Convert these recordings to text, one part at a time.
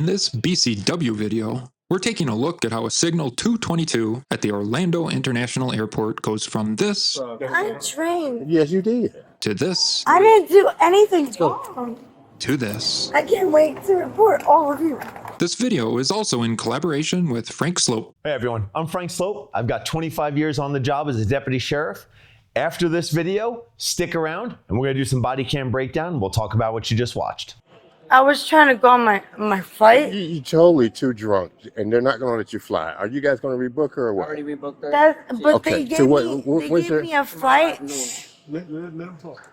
In this BCW video, we're taking a look at how a Signal 222 at the Orlando International Airport goes from this I trained. Yes, you did. to this I didn't do anything wrong. to this. I can't wait to report all of you. This video is also in collaboration with Frank Slope. Hey everyone, I'm Frank Slope. I've got 25 years on the job as a deputy sheriff. After this video, stick around and we're gonna do some body cam breakdown. We'll talk about what you just watched. I was trying to go on my flight. You're totally too drunk, and they're not going to let you fly. Are you guys going to rebook her or what? Already rebooked her. But Okay, they gave, so what- me, what- they what's gave your- me a flight. Let them talk.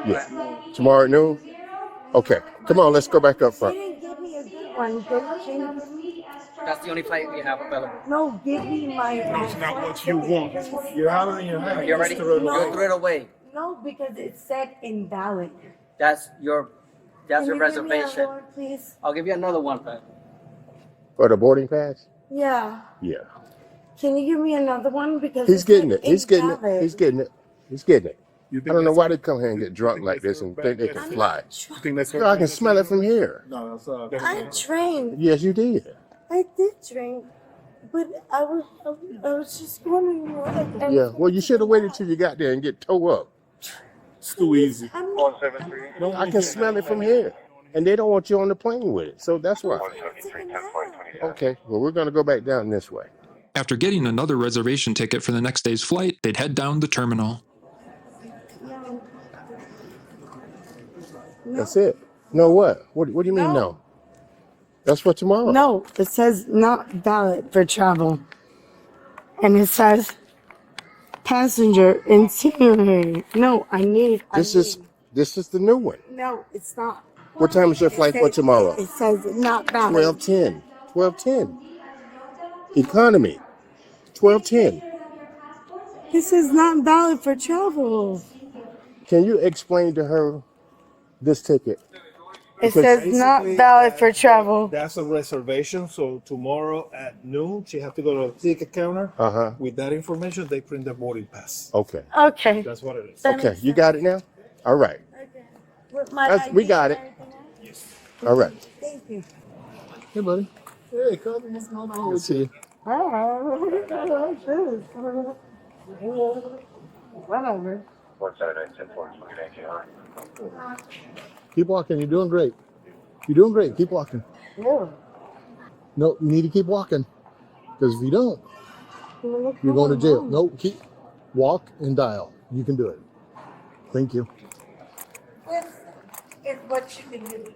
Yeah. Tomorrow at noon? Okay. Come on, let's go back up They front. didn't give me a good one. They That's the only flight we have available. no, give me my. It's not what you want. You have it in your hand. You ready? Just throw it You away. threw it away. No, because it said invalid. That's your Can you give me reservation. another one, please? I'll give you another one, but For the boarding pass? Yeah. Yeah. Can you give me another one? Because He's it getting said it. He's getting it. invalid. He's getting it. He's getting it. You think I don't know that's- why they come here and get drunk like this and think they can fly. You think that's Girl, I can smell it from here. No, that's I trained. Yes, you did. I did drink, but I was just wondering what. Yeah. Well, you should have waited till you got there and get towed up. it's too easy. I can smell it from here. And they don't want you on the plane with it. So that's why. Okay. Well, we're going to go back down this way. After getting another reservation ticket for the next day's flight, they'd head down the terminal. That's it. No what? What do you mean no? That's for tomorrow. No, it says not valid for travel, and it says passenger interior. No, I need. This is the new one. No, it's not. What time is your flight for tomorrow? It says not valid. 12:10. 12:10. Economy. 12:10. This is not valid for travel. Can you explain to her this ticket? It Because says not valid for travel. That's a reservation. So tomorrow at noon, she have to go to the ticket counter. Uh-huh. With that information, they print the boarding pass. Okay. Okay. That's what it is. That Okay. makes You sense. got it now? All right. Okay. With my We ID got and it. everything? All right. Thank you. Hey, buddy. Hey, cousin. What's going on with you? Whatever. Keep walking. You're doing great. You're doing great. Keep walking. Yeah. No, you need to keep walking. Because if you don't, you're going to jail. No, walk and dial. You can do it. Thank you. It's what you can do.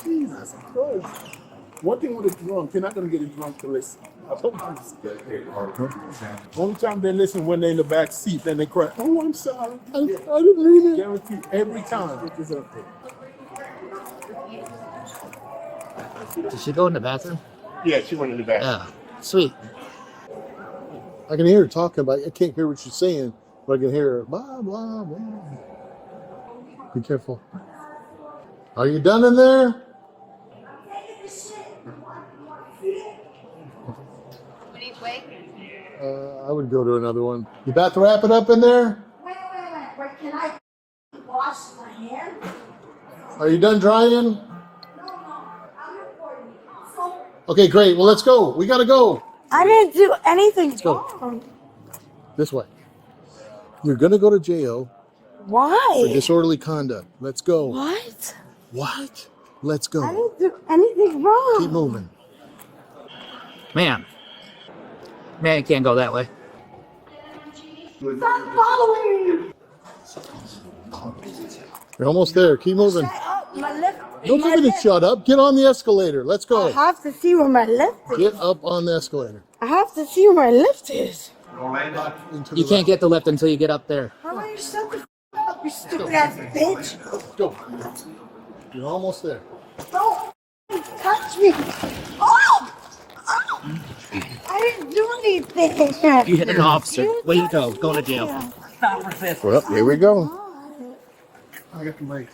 Jesus Christ. One thing with a drunk, you're not going to get a drunk to listen. Only time they listen when they're in the back seat, then they cry, oh, I'm sorry. I didn't mean it. Guaranteed every time. Did she go in the bathroom? Yeah, she went in the back. Yeah. Sweet. I can hear her talking, but I can't hear what she's saying. But I can hear her, blah, blah, blah. Be careful. Are you done in there? I would go to another one. You about to wrap it up in there? Wait. Can I wash my hands? Are you done drying? No, I'm recording. So Okay, great. Well, let's go. We got to go. I didn't do anything go. wrong. This way. You're going to go to jail for Why? disorderly conduct. Let's go. What? What? Let's I go. didn't do anything wrong. Keep moving. Man, you can't go that way. Stop following me. You're almost there. Keep moving. Shut up. My left. Don't my tell me to left- shut up. Get on the escalator. Let's I go. have to see where my left is. Get up on the escalator. I have to see where my left is. Into You the can't get the lift until you get up there. How are you shut the up, you stupid ass bitch? Go. You're almost there. Don't touch me. Oh! I didn't do anything. You hit an officer. Way you go. Going to jail. Well, here we go. I got the mic.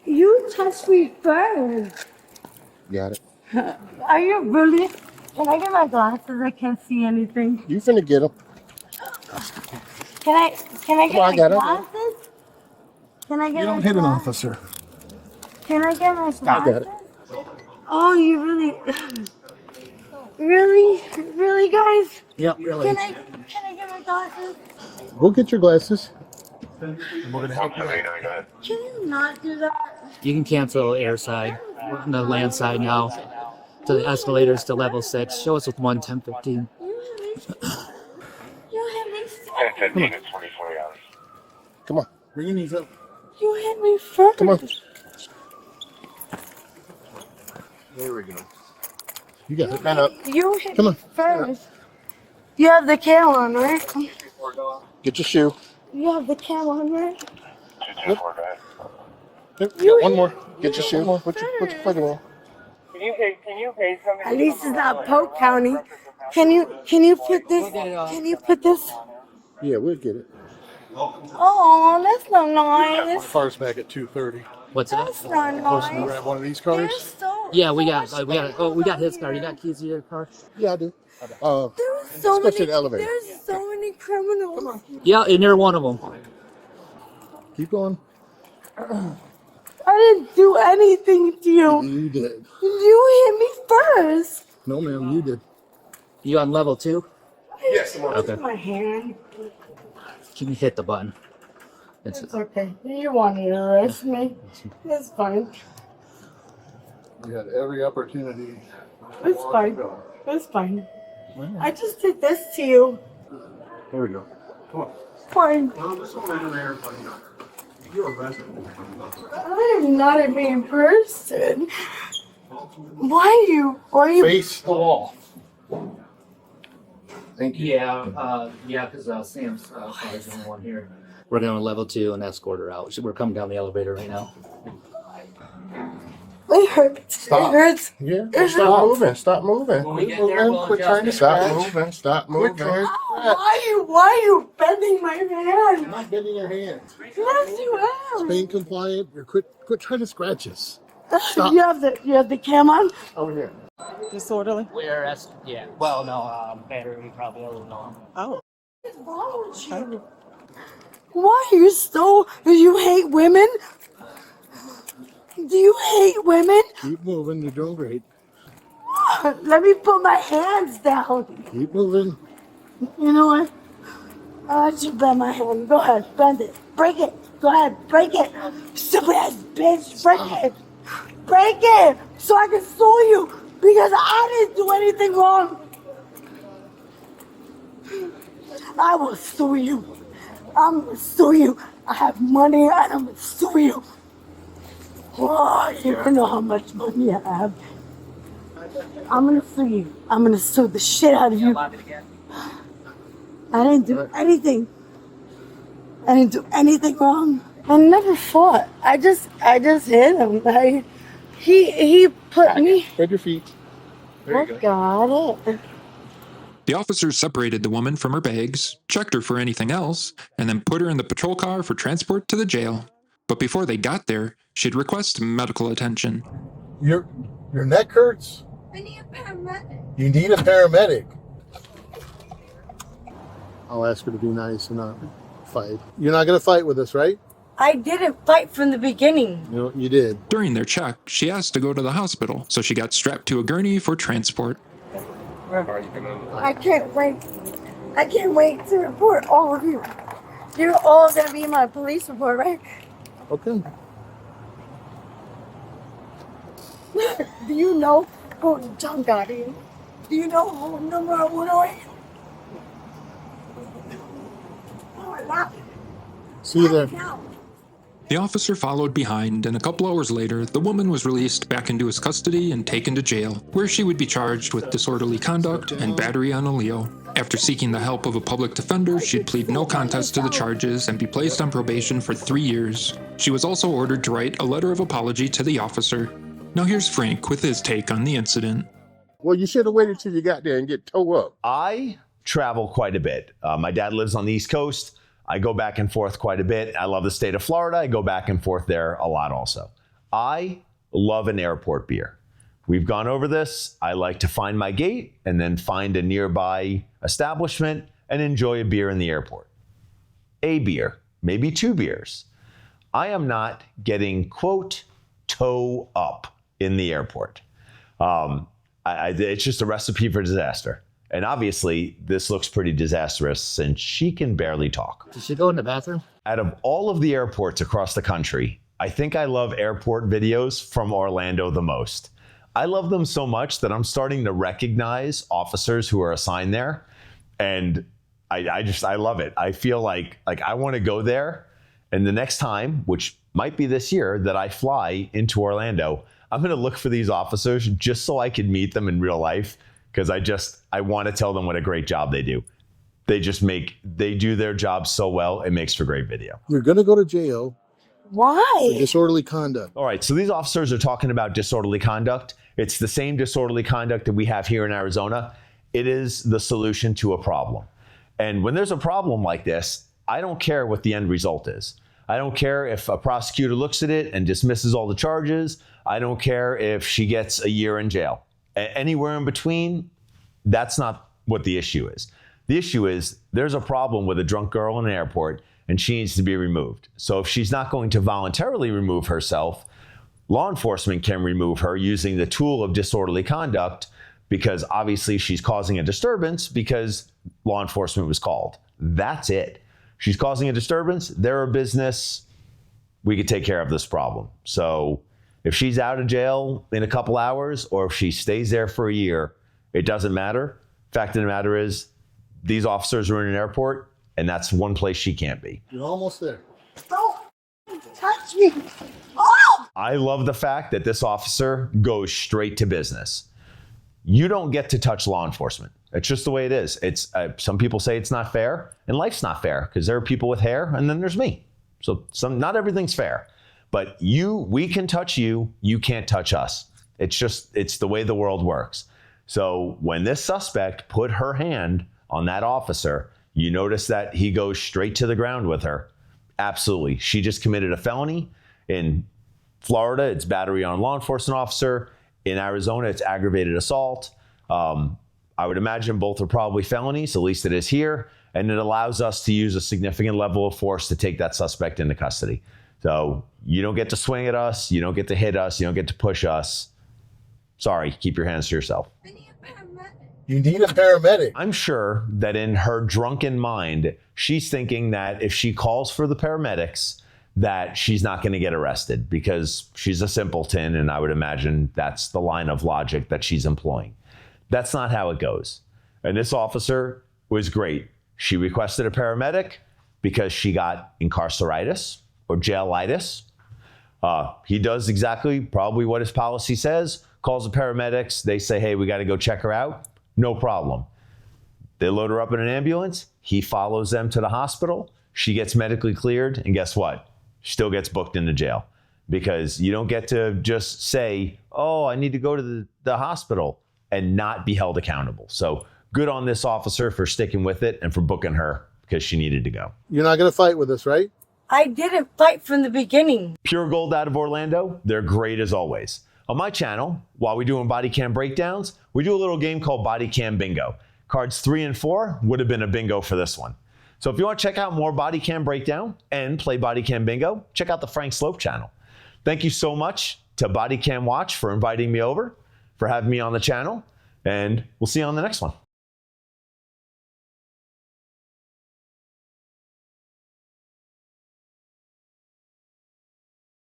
You touched me first. Got it. Are you really? Can I get my glasses? I can't see anything. You finna get them. Can I get Come on, I my got it. glasses? Can I get You my don't hit an glasses? officer. Can I get my I got glasses? it. Oh, you really, really, guys? Yep, really. Can I get my glasses? Go get your glasses. And we're gonna help you out. Can you not do that? You can cancel airside. We're on the land side now. To the escalators to level 6. Show us with 1, 10, 15. You hit me. Come on. Bring your knees up. You hit me first. Come on. There we go. You got it. Man up. You hit Come me on. first. You have the cam on, right? Get your shoe. You have the cam on, right? Yep. Yep. You got one more. Get your shoe. Put your finger on. At least it's not Polk County. Can you put this? Can you put this? Yeah, we'll get it. Oh, that's not nice. Car's back at 2:30. What's that? That's not Supposed to nice. grab one of these There's cars? so Yeah, we got his car. You got keys to your car? Yeah, I do. there's so Let's go to many. the elevator. There's so many criminals. Come on. Yeah, and you're one of them. Keep going. I didn't do anything to you. You did. You hit me first. No, ma'am, you did. You on level 2? Yes, Okay. My hand. Can you hit the button? It's It's okay. You wanted to arrest me. It's fine. We had every opportunity. It's fine. It's fine. I just did this to you. There we go. Come on. Fine. I am not a mean person. Why you? Face the wall. Thank you. Yeah, because Sam's probably the only one here. We're going to level 2 and escort her out. We're coming down the elevator right now. It hurts. Stop. It hurts. Yeah. It Stop hurts. moving. Stop moving. When we get there, we'll Quit trying to adjust stop it. moving. Stop moving. Why are you bending my hand? I'm not bending your hands. Yes, you am. Being compliant. You're quit trying to scratch us. Stop. You have the cam on. Over here. Disorderly? Yeah. Well, no, battery probably a little long. Oh. What's wrong with you? Why are you so? Do you hate women? Do you hate women? Keep moving. You're doing great. Let me put my hands down. Keep moving. You know what? I'll let you bend my hand. Go ahead, bend it. Break it. Go ahead, break it. Stupid ass bitch, break it. Break it so I can sue you because I didn't do anything wrong. I will sue you. I'm gonna sue you. I have money and I'm gonna sue you. Oh, you don't know how much money I have. I'm gonna sue you. I'm gonna sue the shit out of you. I didn't do anything. I didn't do anything wrong. I never fought. I just hit him. He put me. Spread your feet. There you go. Got it. The officers separated the woman from her bags, checked her for anything else, and then put her in the patrol car for transport to the jail. But before they got there, she'd request medical attention. Your neck hurts? I need a paramedic. You need a paramedic. I'll ask her to be nice and not fight. You're not going to fight with us, right? I didn't fight from the beginning. No, you did. During their check, she asked to go to the hospital, so she got strapped to a gurney for transport. I can't wait. I can't wait to report all of you. You're all gonna be in my police report, right? Okay. Do you know who John Gotti is? Do you know who number 108? See you there. The officer followed behind, and a couple hours later, the woman was released back into his custody and taken to jail, where she would be charged with disorderly conduct and battery on a Leo. After seeking the help of a public defender, she'd plead no contest to the charges and be placed on probation for 3 years. She was also ordered to write a letter of apology to the officer. Now here's Frank with his take on the incident. Well, you should have waited till you got there and get towed up. I travel quite a bit. My dad lives on the East Coast. I go back and forth quite a bit. I love the state of Florida. I go back and forth there a lot also. I love an airport beer. We've gone over this. I like to find my gate and then find a nearby establishment and enjoy a beer in the airport. A beer, maybe 2 beers. I am not getting, quote, toe up in the airport. It's just a recipe for disaster. And obviously, this looks pretty disastrous since she can barely talk. Did she go in the bathroom? Out of all of the airports across the country, I think I love airport videos from Orlando the most. I love them so much that I'm starting to recognize officers who are assigned there. And I love it. I feel like I want to go there. And the next time, which might be this year, that I fly into Orlando, I'm going to look for these officers just so I can meet them in real life. Because I want to tell them what a great job they do. They do their job so well, it makes for great video. You're going to go to jail for Why? disorderly conduct. All right, so these officers are talking about disorderly conduct. It's the same disorderly conduct that we have here in Arizona. It is the solution to a problem. And when there's a problem like this, I don't care what the end result is. I don't care if a prosecutor looks at it and dismisses all the charges. I don't care if she gets a year in jail. Anywhere in between, that's not what the issue is. The issue is there's a problem with a drunk girl in an airport and she needs to be removed. So if she's not going to voluntarily remove herself, law enforcement can remove her using the tool of disorderly conduct because obviously she's causing a disturbance because law enforcement was called. That's it. She's causing a disturbance. They're a business. We could take care of this problem. So if she's out of jail in a couple hours or if she stays there for a year, it doesn't matter. Fact of the matter is, these officers are in an airport, and that's one place she can't be. You're almost there. Don't touch me. Oh! I love the fact that this officer goes straight to business. You don't get to touch law enforcement. It's just the way it is. It's some people say it's not fair, and life's not fair because there are people with hair, and then there's me. So not everything's fair. But we can touch you, you can't touch us. It's the way the world works. So when this suspect put her hand on that officer, you notice that he goes straight to the ground with her. Absolutely. She just committed a felony. In Florida, it's battery on a law enforcement officer. In Arizona, it's aggravated assault. I would imagine both are probably felonies, at least it is here. And it allows us to use a significant level of force to take that suspect into custody. So you don't get to swing at us. You don't get to hit us. You don't get to push us. Sorry, keep your hands to yourself. You need a paramedic. I'm sure that in her drunken mind, she's thinking that if she calls for the paramedics, that she's not going to get arrested because she's a simpleton. And I would imagine that's the line of logic that she's employing. That's not how it goes. And this officer was great. She requested a paramedic because she got incarceritis or jailitis. He does exactly probably what his policy says, calls the paramedics. They say, hey, we got to go check her out. No problem. They load her up in an ambulance. He follows them to the hospital. She gets medically cleared. And guess what? She still gets booked into jail because you don't get to just say, oh, I need to go to the hospital and not be held accountable. So good on this officer for sticking with it and for booking her because she needed to go. You're not going to fight with us, right? I didn't fight from the beginning. Pure gold out of Orlando. They're great as always. On my channel, while we're doing body cam breakdowns, we do a little game called Body Cam Bingo. Cards 3 and 4 would have been a bingo for this one. So if you want to check out more body cam breakdown and play body cam bingo, check out the Frank Slope channel. Thank you so much to Body Cam Watch for inviting me over, for having me on the channel, and we'll see you on the next one.